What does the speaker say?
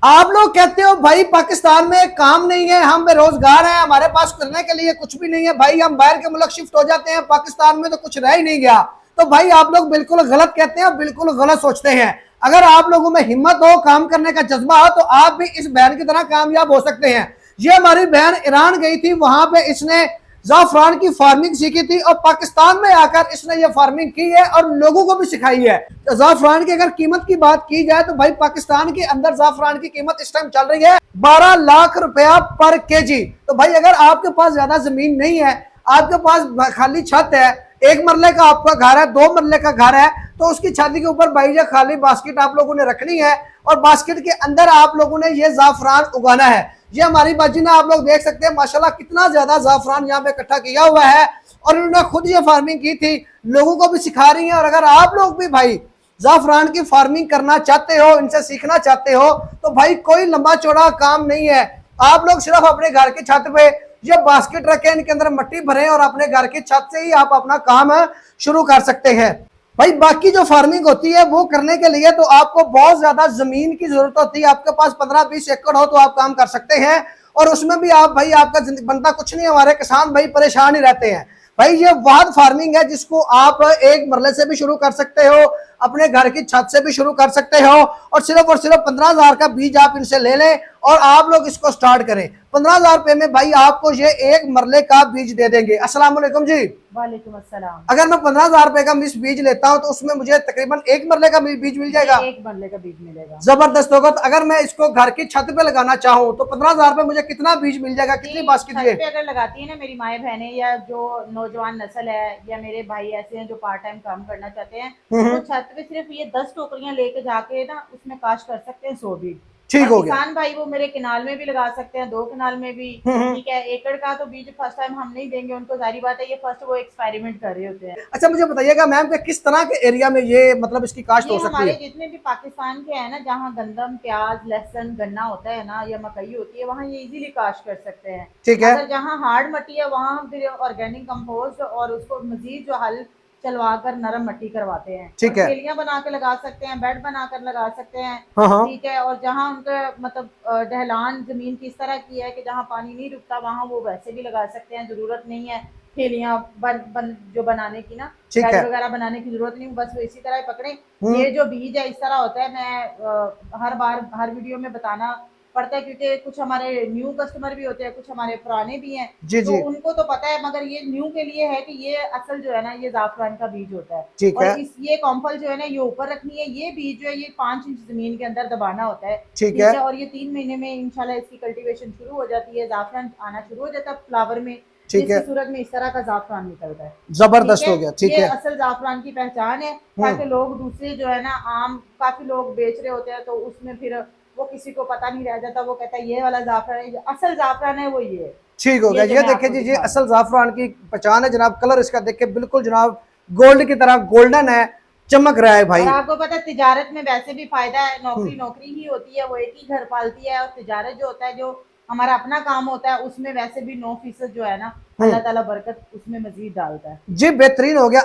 आप लोग कहते हो भाई पाकिस्तान में काम नहीं है, हम बेरोजगार हैं, हमारे पास करने के लिए कुछ भी नहीं है भाई, हम बाहर के मुल्क शिफ्ट हो जाते हैं, पाकिस्तान में तो कुछ रह ही नहीं गया। तो भाई आप लोग बिल्कुल गलत कहते हैं, बिल्कुल गलत सोचते हैं। अगर आप लोगों में हिम्मत हो, काम करने का जज्बा हो, तो आप भी इस बहन की तरह कामयाब हो सकते हैं। ये हमारी बहन ईरान गई थी, वहां पे इसने जाफरान की फार्मिंग सीखी थी और पाकिस्तान में आकर इसने ये फार्मिंग की है और लोगों को भी सिखाई है। तो जाफरान की अगर कीमत की बात की जाए तो भाई पाकिस्तान के अंदर जाफरान की कीमत इस टाइम चल रही है 12 लाख रुपया पर केजी। तो भाई अगर आपके पास ज्यादा जमीन नहीं है, आपके पास खाली छत है, एक मरले का आपका घर है, 2 मरले का घर है, तो उसकी छत के ऊपर भाई ये खाली बास्केट आप लोगों ने रखनी है और बास्केट के अंदर आप लोगों ने ये जाफरान उगाना है। ये हमारी बाजी ना, आप लोग देख सकते हैं माशाल्लाह कितना ज्यादा जाफरान यहाँ पे इकट्ठा किया हुआ है और उन्होंने खुद ये फार्मिंग की थी, लोगों को भी सिखा रही है। और अगर आप लोग भी भाई जाफरान की फार्मिंग करना चाहते हो, इनसे सीखना चाहते हो, तो भाई कोई लंबा चौड़ा काम नहीं है। आप लोग सिर्फ अपने घर की छत पे ये बास्केट रखें, इनके अंदर मिट्टी भरें और अपने घर की छत से ही आप अपना काम शुरू कर सकते हैं। भाई बाकी जो फार्मिंग होती है वो करने के लिए तो आपको बहुत ज्यादा जमीन की जरूरत होती है। आपके पास 15-20 एकड़ हो तो आप काम कर सकते हैं और उसमें भी आप भाई आपका बनता कुछ नहीं, हमारे किसान भाई परेशान ही रहते हैं। भाई ये वाद फार्मिंग है जिसको आप एक मरले से भी शुरू कर सकते हो, अपने घर की छत से भी शुरू कर सकते हो और सिर्फ 15,000 का बीज आप इनसे ले लें और आप लोग इसको स्टार्ट करें। 15,000 रुपए में भाई आपको ये एक मरले का बीज दे देंगे। अस्सलाम वालेकुम जी। वालेकुम अस्सलाम। अगर मैं 15,000 रुपए का बीज लेता हूँ तो उसमें मुझे तकरीबन एक मरले का बीज मिल जाएगा। एक मरले का बीज मिलेगा। जबरदस्त होगा। तो अगर मैं इसको घर की छत पे लगाना चाहूँ तो 15,000 रुपए मुझे कितना बीज मिल जाएगा, कितनी बास्केट? छत पे अगर लगाती है ना मेरी माएँ बहनें या जो नौजवान नस्ल है या मेरे भाई ऐसे हैं जो पार्ट टाइम काम करना चाहते हैं, तो छत पे सिर्फ ये 10 टोकरियां लेके जाके ना उसमें काश्त कर सकते हैं 100 बीज। ठीक और हो गया। किसान भाई वो मेरे किनाल में भी लगा सकते हैं, 2 किनाल में भी। ठीक है, एकड़ का तो बीज फर्स्ट टाइम हम नहीं देंगे उनको, जारी बात है, ये फर्स्ट वो एक्सपेरिमेंट कर रहे होते हैं। अच्छा मुझे बताइएगा मैम कि किस तरह के एरिया में ये मतलब इसकी काश्त हो सकती हमारे है? जितने भी पाकिस्तान के हैं ना, जहाँ गंदम, प्याज, लहसुन, गन्ना होता है ना या मकई होती है, वहाँ ये इजीली काश्त कर सकते हैं। ठीक है। अगर जहाँ हार्ड मट्टी है वहाँ हम फिर ऑर्गेनिक कंपोस्ट और उसको मजीद जो हल चलवा कर नरम मट्टी करवाते हैं। ठीक है। थैलियाँ बना के लगा सकते हैं, बेड बनाकर लगा सकते हैं। हाँ हाँ। ठीक है, और जहाँ उनका मतलब ढलान जमीन किस तरह की है कि जहाँ पानी नहीं रुकता, वहाँ वो वैसे भी लगा सकते हैं। जरूरत नहीं है थैलियाँ जो बनाने की ना, ठीक बेड है। वगैरह बनाने की जरूरत नहीं, बस वो इसी तरह पकड़े। ये जो बीज है इस तरह होता है, मैं हर बार हर वीडियो में बताना पड़ता है क्योंकि कुछ हमारे न्यू कस्टमर भी होते हैं, कुछ हमारे पुराने भी हैं, जी तो जी। उनको तो पता है, मगर ये न्यू के लिए है कि ये असल जो है ना ये जाफरान का बीज होता है। ठीक और है। इस ये कॉम्पल जो है ना ये ऊपर रखनी है, ये बीज जो है ये 5 इंच जमीन के अंदर दबाना होता है। ठीक ठीक है। है, और ये 3 महीने में इंशाल्लाह इसकी कल्टीवेशन शुरू हो जाती है, जाफरान आना शुरू हो जाता है फ्लावर में, ठीक जिसकी है। सूरत में इस तरह का जाफरान निकलता है। ठीक जबरदस्त है, हो गया। ठीक ये है। असल जाफरान की पहचान है, ताकि लोग दूसरे जो है ना आम काफी लोग बेच रहे होते हैं तो उसमें फिर वो किसी को पता नहीं रह जाता, वो कहता है ये वाला जाफरान है, असल जाफरान है वो ये। ठीक हो गया। जो ये मैं देखिए आपको जी, ये दिखा रही असल हूँ। जाफरान की पहचान है जनाब। कलर इसका देखिए बिल्कुल जनाब गोल्ड की तरह गोल्डन है, चमक रहा है और भाई। आपको पता है तिजारत में वैसे भी फायदा है, नौकरी नौकरी ही होती है, वो एक ही घर पालती है, और तिजारत जो होता है, जो हमारा अपना काम होता है, उसमें वैसे भी 9% जो है ना अल्लाह ताला बरकत उसमें मजीद डालता है। जी बेहतरीन हो गया।